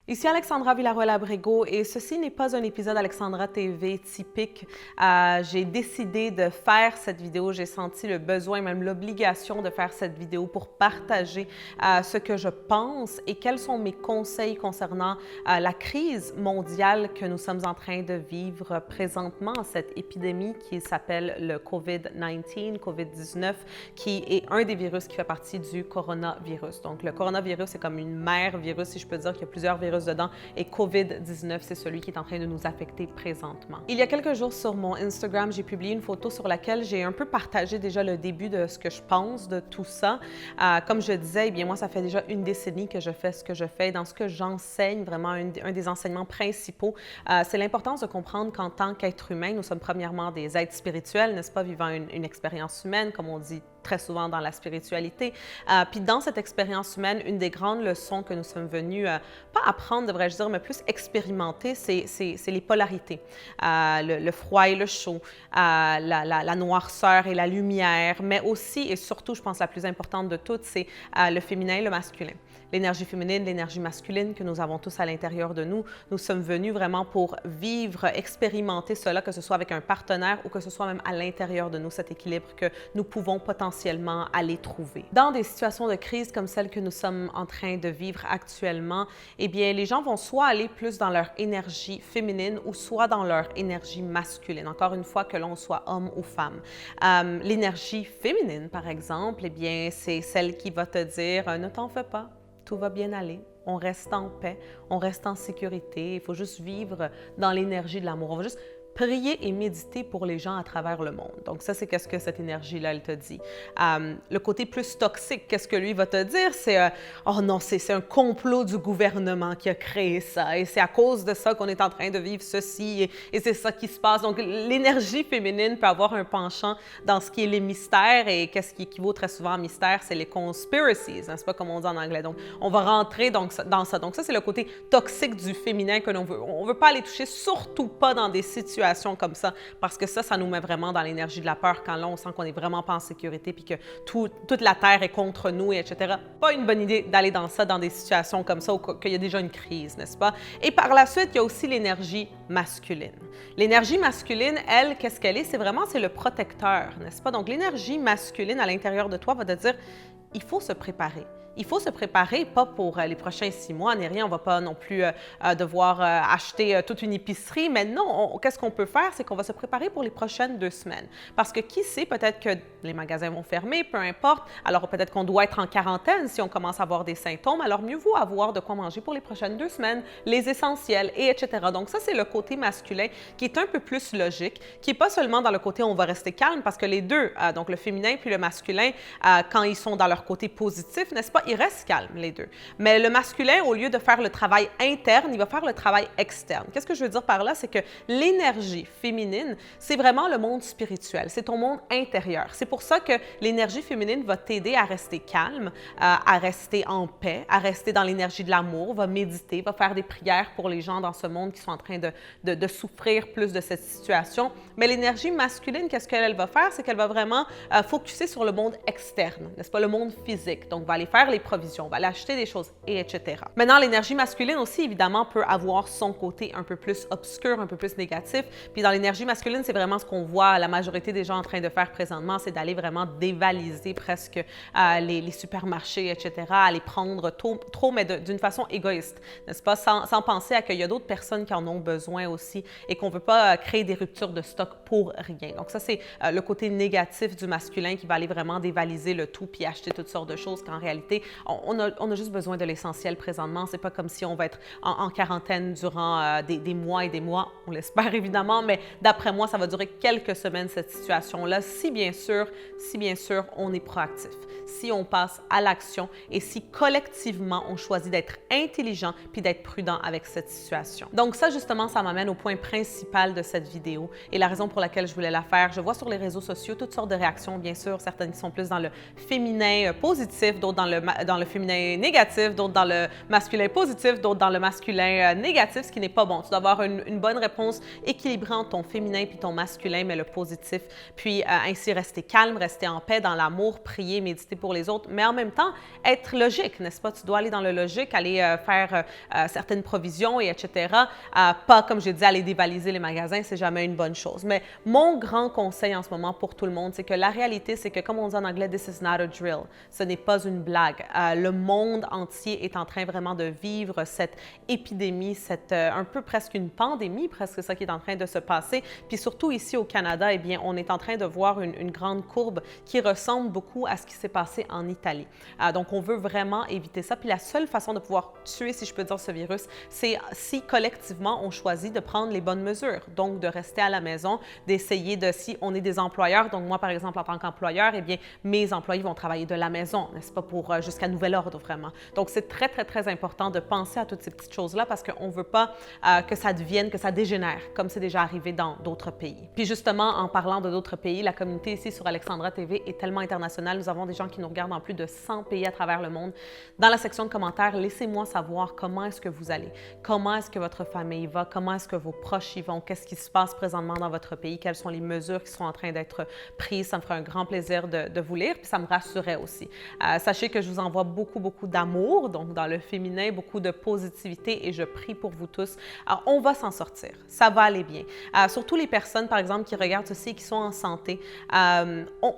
Ici Alexandra Villarroel-Abrego et ceci n'est pas un épisode Alexandra TV typique. J'ai décidé de faire cette vidéo, j'ai senti le besoin, même l'obligation de faire cette vidéo pour partager ce que je pense et quels sont mes conseils concernant la crise mondiale que nous sommes en train de vivre présentement, cette épidémie qui s'appelle le COVID-19, qui est un des virus qui fait partie du coronavirus. Donc le coronavirus est comme une mère virus, si je peux dire qu'il y a plusieurs virus dedans, et COVID-19, c'est celui qui est en train de nous affecter présentement. Il y a quelques jours sur mon Instagram, j'ai publié une photo sur laquelle j'ai un peu partagé déjà le début de ce que je pense de tout ça. Comme je disais, eh bien moi, ça fait déjà une décennie que je fais ce que je fais. Dans ce que j'enseigne, vraiment un des enseignements principaux, c'est l'importance de comprendre qu'en tant qu'être humain, nous sommes premièrement des êtres spirituels, n'est-ce pas, vivant une expérience humaine, comme on dit très souvent dans la spiritualité. Puis dans cette expérience humaine, une des grandes leçons que nous sommes venus, pas apprendre, devrais-je dire, mais plus expérimenter, c'est les polarités. Le froid et le chaud, la noirceur et la lumière, mais aussi et surtout, je pense, la plus importante de toutes, c'est le féminin et le masculin. L'énergie féminine, l'énergie masculine que nous avons tous à l'intérieur de nous. Nous sommes venus vraiment pour vivre, expérimenter cela, que ce soit avec un partenaire ou que ce soit même à l'intérieur de nous, cet équilibre que nous pouvons potentiellement aller trouver. Dans des situations de crise comme celle que nous sommes en train de vivre actuellement, eh bien, les gens vont soit aller plus dans leur énergie féminine ou soit dans leur énergie masculine. Encore une fois, que l'on soit homme ou femme. L'énergie féminine, par exemple, eh bien, c'est celle qui va te dire « ne t'en fais pas ». Tout va bien aller, on reste en paix, on reste en sécurité, il faut juste vivre dans l'énergie de l'amour. On va juste prier et méditer pour les gens à travers le monde. Donc ça, c'est qu'est-ce que cette énergie-là, elle te dit. Le côté plus toxique, qu'est-ce que lui va te dire? C'est oh non, c'est un complot du gouvernement qui a créé ça et c'est à cause de ça qu'on est en train de vivre ceci et c'est ça qui se passe. Donc l'énergie féminine peut avoir un penchant dans ce qui est les mystères et qu'est-ce qui équivaut très souvent à mystère, c'est les conspiracies, n'est-ce pas, comme on dit en anglais. Donc on va rentrer dans ça. Donc ça, c'est le côté toxique du féminin que l'on veut. On ne veut pas aller toucher, surtout pas dans des situations comme ça, parce que ça nous met vraiment dans l'énergie de la peur quand là, on sent qu'on n'est vraiment pas en sécurité puis que toute la Terre est contre nous, etc. Pas une bonne idée d'aller dans ça, dans des situations comme ça où qu'il y a déjà une crise, n'est-ce pas? Et par la suite, il y a aussi l'énergie masculine. L'énergie masculine, elle, qu'est-ce qu'elle est? C'est le protecteur, n'est-ce pas? Donc, l'énergie masculine à l'intérieur de toi va te dire, il faut se préparer. Il faut se préparer, pas pour les prochains 6 mois, ni rien. On ne va pas non plus devoir acheter toute une épicerie, mais non, qu'est-ce qu'on peut faire? C'est qu'on va se préparer pour les prochaines 2 semaines. Parce que qui sait, peut-être que les magasins vont fermer, peu importe. Alors peut-être qu'on doit être en quarantaine si on commence à avoir des symptômes. Alors mieux vaut avoir de quoi manger pour les prochaines 2 semaines, les essentiels, et etc. Donc ça, c'est le côté masculin qui est un peu plus logique, qui n'est pas seulement dans le côté on va rester calme, parce que les deux, donc le féminin puis le masculin, quand ils sont dans leur côté positif, n'est-ce pas? Ils restent calmes, les deux. Mais le masculin, au lieu de faire le travail interne, il va faire le travail externe. Qu'est-ce que je veux dire par là? C'est que l'énergie féminine, c'est vraiment le monde spirituel. C'est ton monde intérieur. C'est pour ça que l'énergie féminine va t'aider à rester calme, à rester en paix, à rester dans l'énergie de l'amour, va méditer, va faire des prières pour les gens dans ce monde qui sont en train de souffrir plus de cette situation. Mais l'énergie masculine, qu'est-ce qu'elle va faire? C'est qu'elle va vraiment focusser sur le monde externe, n'est-ce pas? Le monde physique. Donc, va aller faire les provisions, on va aller acheter des choses, et etc. Maintenant, l'énergie masculine aussi, évidemment, peut avoir son côté un peu plus obscur, un peu plus négatif. Puis dans l'énergie masculine, c'est vraiment ce qu'on voit la majorité des gens en train de faire présentement, c'est d'aller vraiment dévaliser presque les supermarchés, etc., aller prendre trop mais d'une façon égoïste, n'est-ce pas? Sans penser à qu'il y a d'autres personnes qui en ont besoin aussi et qu'on ne veut pas créer des ruptures de stock pour rien. Donc ça, c'est le côté négatif du masculin qui va aller vraiment dévaliser le tout puis acheter toutes sortes de choses qu'en réalité, on a juste besoin de l'essentiel présentement. C'est pas comme si on va être en quarantaine durant des mois et des mois. On l'espère évidemment, mais d'après moi, ça va durer quelques semaines cette situation-là, si bien sûr, on est proactif, si on passe à l'action et si collectivement, on choisit d'être intelligent puis d'être prudent avec cette situation. Donc ça, justement, ça m'amène au point principal de cette vidéo et la raison pour laquelle je voulais la faire. Je vois sur les réseaux sociaux toutes sortes de réactions, bien sûr, certaines qui sont plus dans le féminin positif, d'autres dans le dans le féminin négatif, d'autres dans le masculin positif, d'autres dans le masculin négatif, ce qui n'est pas bon. Tu dois avoir une bonne réponse équilibrée entre ton féminin puis ton masculin, mais le positif. Puis ainsi rester calme, rester en paix, dans l'amour, prier, méditer pour les autres, mais en même temps, être logique, n'est-ce pas? Tu dois aller dans le logique, aller faire certaines provisions, et etc. Pas, comme j'ai dit, aller dévaliser les magasins, c'est jamais une bonne chose. Mais mon grand conseil en ce moment pour tout le monde, c'est que la réalité, c'est que, comme on dit en anglais, this is not a drill. Ce n'est pas une blague. Le monde entier est en train vraiment de vivre cette épidémie, cette un peu presque une pandémie, presque ça qui est en train de se passer. Puis surtout ici au Canada, eh bien, on est en train de voir une grande courbe qui ressemble beaucoup à ce qui s'est passé en Italie. Donc, on veut vraiment éviter ça. Puis la seule façon de pouvoir tuer, si je peux dire, ce virus, c'est si collectivement on choisit de prendre les bonnes mesures. Donc, de rester à la maison, d'essayer de, si on est des employeurs, donc moi, par exemple, en tant qu'employeur, eh bien, mes employés vont travailler de la maison, n'est-ce pas, pour jusqu'à nouvel ordre, vraiment. Donc, c'est très, très, très important de penser à toutes ces petites choses-là parce qu'on ne veut pas que ça devienne, que ça dégénère, comme c'est déjà arrivé dans d'autres pays. Puis justement, en parlant de d'autres pays, la communauté ici sur Alexandra TV est tellement internationale. Nous avons des gens qui nous regardent dans plus de 100 pays à travers le monde. Dans la section de commentaires, laissez-moi savoir comment est-ce que vous allez, comment est-ce que votre famille va, comment est-ce que vos proches y vont, qu'est-ce qui se passe présentement dans votre pays, quelles sont les mesures qui sont en train d'être prises. Ça me ferait un grand plaisir de vous lire, puis ça me rassurait aussi. Sachez que je vous envoie beaucoup, beaucoup d'amour, donc dans le féminin, beaucoup de positivité et je prie pour vous tous. Alors, on va s'en sortir. Ça va aller bien. Surtout les personnes, par exemple, qui regardent ceci et qui sont en santé,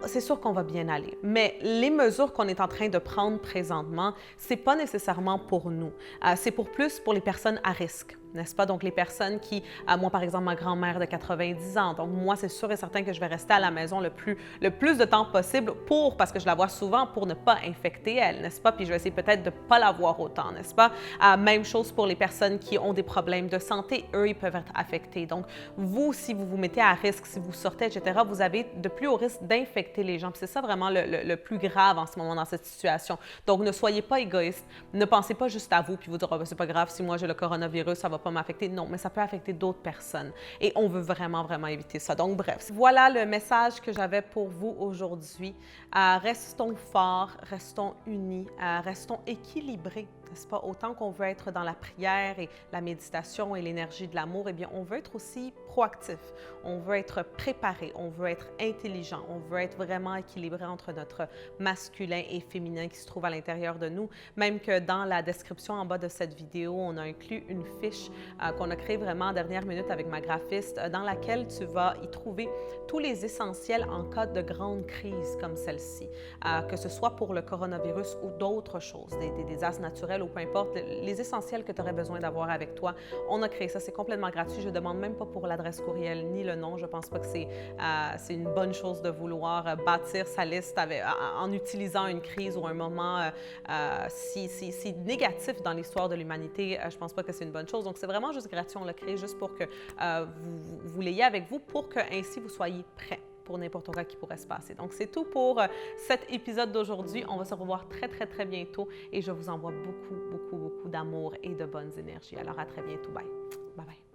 c'est sûr qu'on va bien aller. Mais les mesures qu'on est en train de prendre présentement, c'est pas nécessairement pour nous. C'est plus pour les personnes à risque, n'est-ce pas? Donc, les personnes qui, moi, par exemple, ma grand-mère de 90 ans, donc moi, c'est sûr et certain que je vais rester à la maison le plus de temps possible parce que je la vois souvent, pour ne pas infecter elle, n'est-ce pas? Puis je vais essayer peut-être de ne pas la voir autant, n'est-ce pas? Même chose pour les personnes qui ont des problèmes de santé, eux, ils peuvent être affectés. Donc, vous, si vous vous mettez à risque, si vous sortez, etc., vous avez de plus haut risque d'infecter les gens. Puis c'est ça vraiment le plus grave en ce moment dans cette situation. Donc, ne soyez pas égoïste. Ne pensez pas juste à vous, puis vous dire, oh, ben, c'est pas grave, si moi j'ai le coronavirus, ça va pas m'affecter. Non, mais ça peut affecter d'autres personnes. Et on veut vraiment, vraiment éviter ça. Donc, bref, voilà le message que j'avais pour vous aujourd'hui. Restons forts, restons unis, restons équilibrés. N'est-ce pas? Autant qu'on veut être dans la prière et la méditation et l'énergie de l'amour, eh bien, on veut être aussi proactif. On veut être préparé, on veut être intelligent, on veut être vraiment équilibré entre notre masculin et féminin qui se trouve à l'intérieur de nous. Même que dans la description en bas de cette vidéo, on a inclus une fiche qu'on a créée vraiment en dernière minute avec ma graphiste, dans laquelle tu vas y trouver tous les essentiels en cas de grande crise comme celle-ci, que ce soit pour le coronavirus ou d'autres choses, des désastres naturels ou peu importe, les essentiels que tu aurais besoin d'avoir avec toi. On a créé ça, c'est complètement gratuit. Je ne demande même pas pour l'adresse courriel ni le nom. Je ne pense pas que c'est une bonne chose de vouloir bâtir sa liste en utilisant une crise ou un moment si négatif dans l'histoire de l'humanité. Je ne pense pas que c'est une bonne chose. Donc, c'est vraiment juste gratuit. On l'a créé juste pour que vous l'ayez avec vous, pour que ainsi vous soyez prêts pour n'importe quoi qui pourrait se passer. Donc, c'est tout pour cet épisode d'aujourd'hui. On va se revoir très, très, très bientôt et je vous envoie beaucoup, beaucoup, beaucoup d'amour et de bonnes énergies. Alors, à très bientôt. Bye. Bye bye.